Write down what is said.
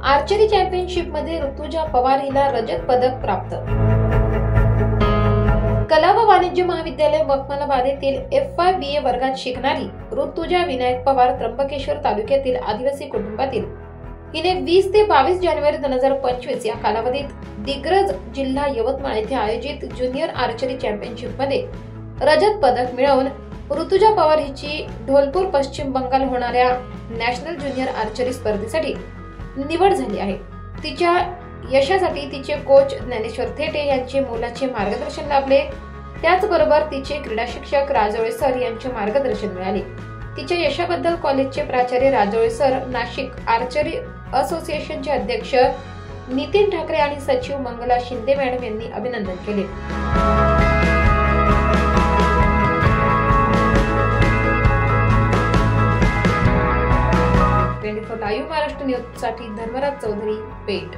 Archery championship मध्ये ऋतुजा पवार हिला रजत पदक प्राप्त। कला व वाणिज्य महाविद्यालय मखमलाबाद येथील FYBA वर्गात शिकणारी ऋतुजा विनायक पवार त्र्यंबकेश्वर तालुक्यातील आदिवासी कुटुंबातील हिने 20 ते 22 जानेवारी 2025 या कालावधीत दिग्रज जिल्हा यवतमाळ येथे आयोजित ज्युनियर आर्चरी चॅम्पियनशिप मध्ये रजत पदक मिळवून ऋतुजा पवार हिची ढोलपूर पश्चिम बंगाल होणाऱ्या नॅशनल ज्युनियर आर्चरी स्पर्धेसाठी निवड झाली आहे। तिच्या यशासाठी तिचे कोच ज्ञानेश्वर थेटे यांचे मोलाचे मार्गदर्शन लाभले। त्याचबरोबर तिचे क्रीडा शिक्षक राजोळे सर यांचे मार्गदर्शन मिळाले। तिच्या यशाबद्दल कॉलेजचे प्राचार्य राजोळे सर, नाशिक आर्चरी असोसिएशनचे अध्यक्ष नितीन ठाकरे आणि सचिव मंगला शिंदे मॅडम यांनी अभिनंदन केले। 24 लाईव्ह महाराष्ट्र न्यूज साठी धर्मराज चौधरी, पेठ।